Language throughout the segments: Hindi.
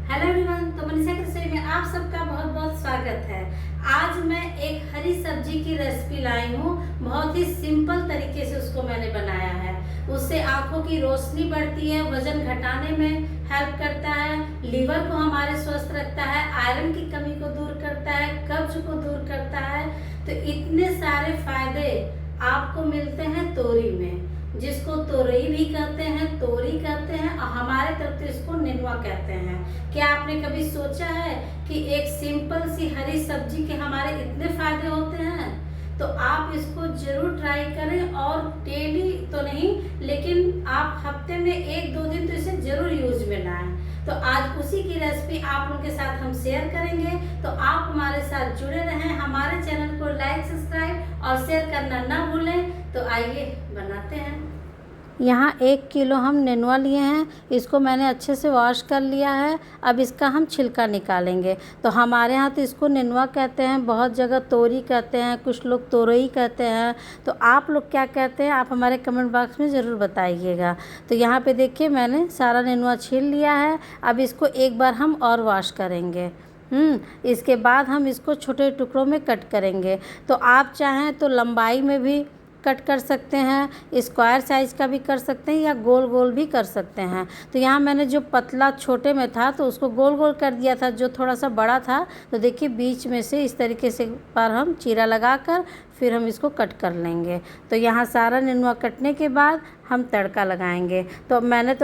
हेलो एवरीवन, तो मनीषा की रसोई में आप सबका बहुत बहुत स्वागत है। आज मैं एक हरी सब्जी की रेसिपी लाई हूँ। बहुत ही सिंपल तरीके से उसको मैंने बनाया है। उससे आंखों की रोशनी बढ़ती है, वजन घटाने में हेल्प करता है, लीवर को हमारे स्वस्थ रखता है, आयरन की कमी को दूर करता है, कब्ज को दूर करता है। तो इतने सारे फायदे आपको मिलते हैं तोरी में, जिसको तोरई भी कहते हैं, तोरी कहते हैं, और हमारे तरफ तो इसको नेनुआ कहते हैं। क्या आपने कभी सोचा है कि एक सिंपल सी हरी सब्जी के हमारे इतने फायदे होते हैं? तो आप इसको जरूर ट्राई करें, और डेली तो नहीं, लेकिन आप हफ्ते में 1-2 दिन तो इसे जरूर यूज में लाएं। तो आज उसी की रेसिपी आप लोगों के साथ हम शेयर करेंगे। तो आप हमारे साथ जुड़े रहें, हमारे चैनल को लाइक, सब्सक्राइब और शेयर करना ना भूलें। तो आइए बनाते हैं। यहाँ 1 किलो हम नेनुआ लिए हैं। इसको मैंने अच्छे से वॉश कर लिया है। अब इसका हम छिलका निकालेंगे। तो हमारे यहाँ तो इसको नेनुआ कहते हैं, बहुत जगह तोरी कहते हैं, कुछ लोग तोरई कहते हैं। तो आप लोग क्या कहते हैं, आप हमारे कमेंट बॉक्स में ज़रूर बताइएगा। तो यहाँ पे देखिए मैंने सारा नेनुआ छील लिया है। अब इसको एक बार हम और वॉश करेंगे। इसके बाद हम इसको छोटे टुकड़ों में कट करेंगे। तो आप चाहें तो लंबाई में भी कट कर सकते हैं, स्क्वायर साइज़ का भी कर सकते हैं, या गोल गोल भी कर सकते हैं। तो यहाँ मैंने जो पतला छोटे में था तो उसको गोल गोल कर दिया था, जो थोड़ा सा बड़ा था तो देखिए बीच में से इस तरीके से पर हम चीरा लगाकर फिर हम इसको कट कर लेंगे। तो यहाँ सारा नेनुआ कटने के बाद हम तड़का लगाएंगे। तो मैंने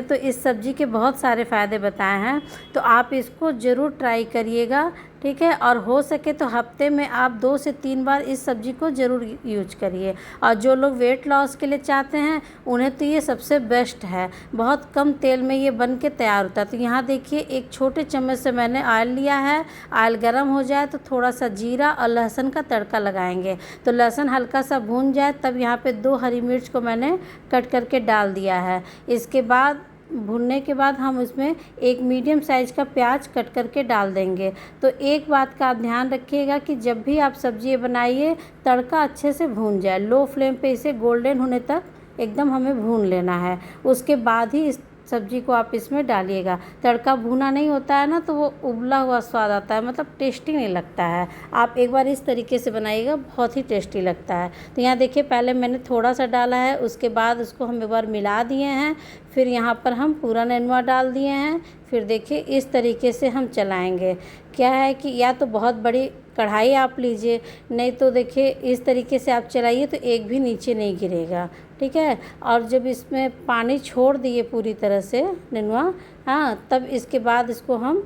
तो इस सब्ज़ी के बहुत सारे फ़ायदे बताए हैं, तो आप इसको ज़रूर ट्राई करिएगा, ठीक है। और हो सके तो हफ्ते में आप 2 से 3 बार इस सब्ज़ी को ज़रूर यूज करिए। और जो लोग वेट लॉस के लिए चाहते हैं उन्हें तो ये सबसे बेस्ट है। बहुत कम तेल में ये बन के तैयार होता है। तो यहाँ देखिए एक छोटे चम्मच से मैंने ऑयल लिया है। ऑयल गर्म हो जाए तो थोड़ा सा जीरा और लहसुन का तड़का लगाएंगे। तो लहसुन हल्का सा भून जाए तब यहाँ पे 2 हरी मिर्च को मैंने कट करके डाल दिया है। इसके बाद भुनने के बाद हम इसमें एक मीडियम साइज़ का प्याज कट करके डाल देंगे। तो एक बात का आप ध्यान रखिएगा कि जब भी आप सब्ज़ी बनाइए तड़का अच्छे से भून जाए। लो फ्लेम पे इसे गोल्डन होने तक एकदम हमें भून लेना है। उसके बाद ही इस सब्ज़ी को आप इसमें डालिएगा। तड़का भुना नहीं होता है ना तो वो उबला हुआ स्वाद आता है, मतलब टेस्टी नहीं लगता है। आप एक बार इस तरीके से बनाइएगा, बहुत ही टेस्टी लगता है। तो यहाँ देखिए पहले मैंने थोड़ा सा डाला है, उसके बाद उसको हम एक बार मिला दिए हैं। फिर यहाँ पर हम पूरा नेनुआ डाल दिए हैं। फिर देखिए इस तरीके से हम चलाएँगे। क्या है कि या तो बहुत बड़ी कढ़ाई आप लीजिए, नहीं तो देखिए इस तरीके से आप चलाइए तो एक भी नीचे नहीं गिरेगा, ठीक है। और जब इसमें पानी छोड़ दिए पूरी तरह से नेनुआ, तब इसके बाद इसको हम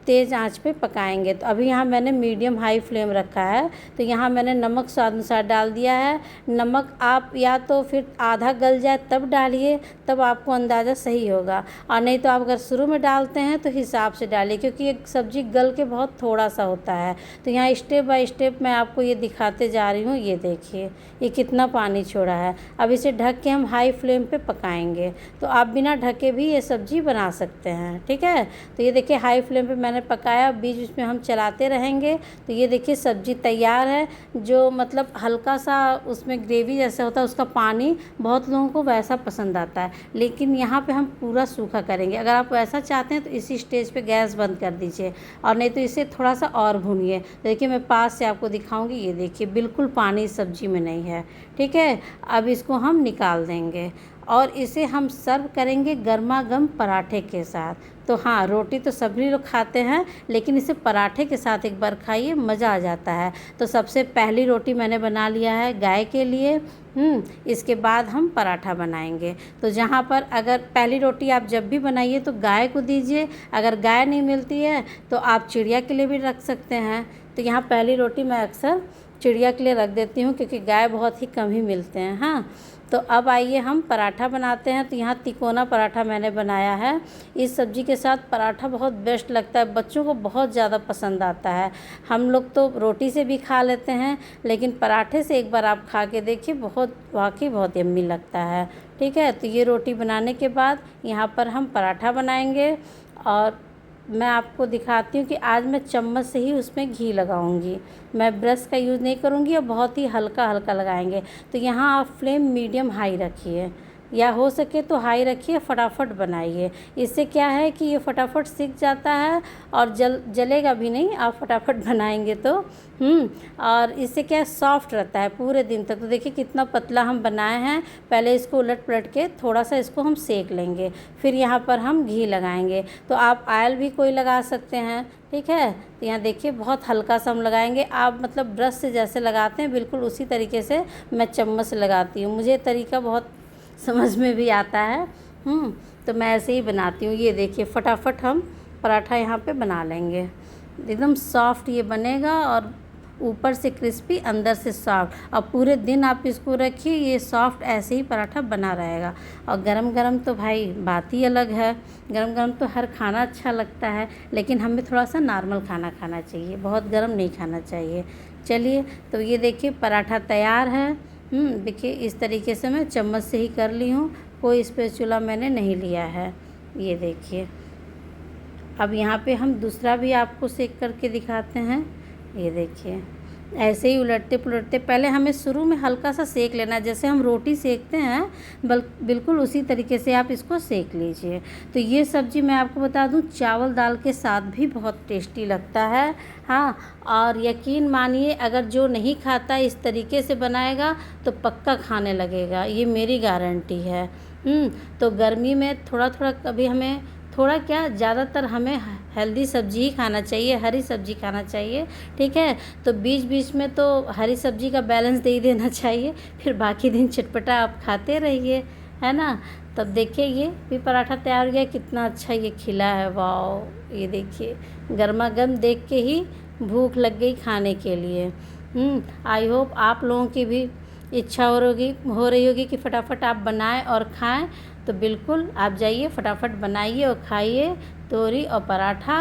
तेज़ आंच पे पकाएंगे। तो अभी यहाँ मैंने मीडियम हाई फ्लेम रखा है। तो यहाँ मैंने नमक स्वाद अनुसार डाल दिया है। नमक आप या तो फिर आधा गल जाए तब डालिए, तब आपको अंदाज़ा सही होगा। और नहीं तो आप अगर शुरू में डालते हैं तो हिसाब से डालिए, क्योंकि एक सब्ज़ी गल के बहुत थोड़ा सा होता है। तो यहाँ स्टेप बाय स्टेप मैं आपको ये दिखाते जा रही हूँ। ये देखिए ये कितना पानी छोड़ा है। अब इसे ढक के हम हाई फ्लेम पे पकाएंगे। तो आप बिना ढके भी ये सब्ज़ी बना सकते हैं, ठीक है। तो ये देखिए हाई फ्लेम पे मैंने पकाया, बीच बीच में हम चलाते रहेंगे। तो ये देखिए सब्ज़ी तैयार है। जो मतलब हल्का सा उसमें ग्रेवी जैसा होता है, उसका पानी बहुत लोगों को वैसा पसंद आता है, लेकिन यहाँ पे हम पूरा सूखा करेंगे। अगर आप वैसा चाहते हैं तो इसी स्टेज पे गैस बंद कर दीजिए, और नहीं तो इसे थोड़ा सा और भूनिए। देखिए मैं पास से आपको दिखाऊंगी। ये देखिए बिल्कुल पानी सब्ज़ी में नहीं है, ठीक है। अब इसको हम निकाल देंगे और इसे हम सर्व करेंगे गर्मा गर्म पराठे के साथ। तो हाँ, रोटी तो सभी लोग खाते हैं, लेकिन इसे पराठे के साथ एक बार खाइए, मज़ा आ जाता है। तो सबसे पहली रोटी मैंने बना लिया है गाय के लिए। इसके बाद हम पराठा बनाएंगे। तो जहाँ पर अगर पहली रोटी आप जब भी बनाइए तो गाय को दीजिए। अगर गाय नहीं मिलती है तो आप चिड़िया के लिए भी रख सकते हैं। तो यहाँ पहली रोटी मैं अक्सर चिड़िया के लिए रख देती हूँ, क्योंकि गाय बहुत ही कम ही मिलते हैं। हाँ, तो अब आइए हम पराठा बनाते हैं। तो यहाँ तिकोना पराठा मैंने बनाया है। इस सब्ज़ी के साथ पराठा बहुत बेस्ट लगता है, बच्चों को बहुत ज़्यादा पसंद आता है। हम लोग तो रोटी से भी खा लेते हैं, लेकिन पराठे से एक बार आप खा के देखिए, बहुत वाकई बहुत यम्मी लगता है, ठीक है। तो ये रोटी बनाने के बाद यहाँ पर हम पराठा बनाएंगे, और मैं आपको दिखाती हूँ कि आज मैं चम्मच से ही उसमें घी लगाऊंगी। मैं ब्रश का यूज़ नहीं करूँगी, और बहुत ही हल्का हल्का लगाएंगे। तो यहाँ आप फ्लेम मीडियम हाई रखिए। या हो सके तो हाई रखिए, फटाफट बनाइए। इससे क्या है कि ये फटाफट सीख जाता है और जलेगा भी नहीं, आप फटाफट बनाएंगे तो। और इससे क्या सॉफ्ट रहता है पूरे दिन तक। तो देखिए कितना पतला हम बनाए हैं। पहले इसको उलट पलट के थोड़ा सा इसको हम सेक लेंगे, फिर यहाँ पर हम घी लगाएंगे। तो आप ऑयल भी कोई लगा सकते हैं, ठीक है। तो यहाँ देखिए बहुत हल्का सा हम लगाएंगे। आप मतलब ब्रश से जैसे लगाते हैं बिल्कुल उसी तरीके से मैं चम्मच से लगाती हूँ। मुझे तरीका बहुत समझ में भी आता है। तो मैं ऐसे ही बनाती हूँ। ये देखिए फटाफट हम पराठा यहाँ पे बना लेंगे। एकदम सॉफ्ट ये बनेगा और ऊपर से क्रिस्पी, अंदर से सॉफ्ट। और पूरे दिन आप इसको रखिए, ये सॉफ्ट ऐसे ही पराठा बना रहेगा। और गरम गरम तो भाई बात ही अलग है। गरम गरम तो हर खाना अच्छा लगता है, लेकिन हमें थोड़ा सा नॉर्मल खाना खाना चाहिए, बहुत गरम नहीं खाना चाहिए। चलिए, तो ये देखिए पराठा तैयार है। देखिए इस तरीके से मैं चम्मच से ही कर ली हूँ, कोई स्पैचुला मैंने नहीं लिया है। ये देखिए, अब यहाँ पे हम दूसरा भी आपको सेक करके दिखाते हैं। ये देखिए ऐसे ही उलटते पुलटते पहले हमें शुरू में हल्का सा सेक लेना है, जैसे हम रोटी सेकते हैं बिल्कुल उसी तरीके से आप इसको सेक लीजिए। तो ये सब्ज़ी मैं आपको बता दूं चावल दाल के साथ भी बहुत टेस्टी लगता है। हाँ, और यकीन मानिए अगर जो नहीं खाता इस तरीके से बनाएगा तो पक्का खाने लगेगा, ये मेरी गारंटी है। तो गर्मी में थोड़ा थोड़ा कभी हमें थोड़ा क्या ज़्यादातर हमें हेल्दी सब्ज़ी ही खाना चाहिए, हरी सब्ज़ी खाना चाहिए, ठीक है। तो बीच बीच में तो हरी सब्ज़ी का बैलेंस दे ही देना चाहिए, फिर बाकी दिन चटपटा आप खाते रहिए, है ना। तब देखिए ये भी पराठा तैयार हो गया, कितना अच्छा ये खिला है, वाह। ये देखिए गर्मा गर्म देख के ही भूख लग गई खाने के लिए। आई होप आप लोगों की भी इच्छा हो रही होगी कि फटाफट आप बनाएं और खाएं। तो बिल्कुल आप जाइए फटाफट बनाइए और खाइए तोरी और पराठा।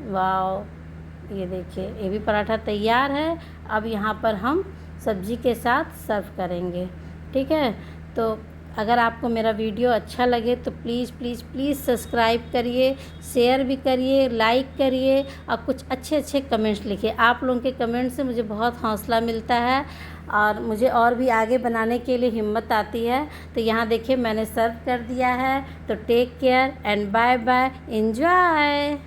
वाह, ये देखिए ये भी पराठा तैयार है। अब यहाँ पर हम सब्ज़ी के साथ सर्व करेंगे, ठीक है। तो अगर आपको मेरा वीडियो अच्छा लगे तो प्लीज़ प्लीज़ प्लीज़ सब्सक्राइब करिए, शेयर भी करिए, लाइक करिए और कुछ अच्छे अच्छे कमेंट्स लिखिए। आप लोगों के कमेंट से मुझे बहुत हौसला मिलता है और मुझे और भी आगे बनाने के लिए हिम्मत आती है। तो यहाँ देखिए मैंने सर्व कर दिया है। तो take care and bye bye, enjoy.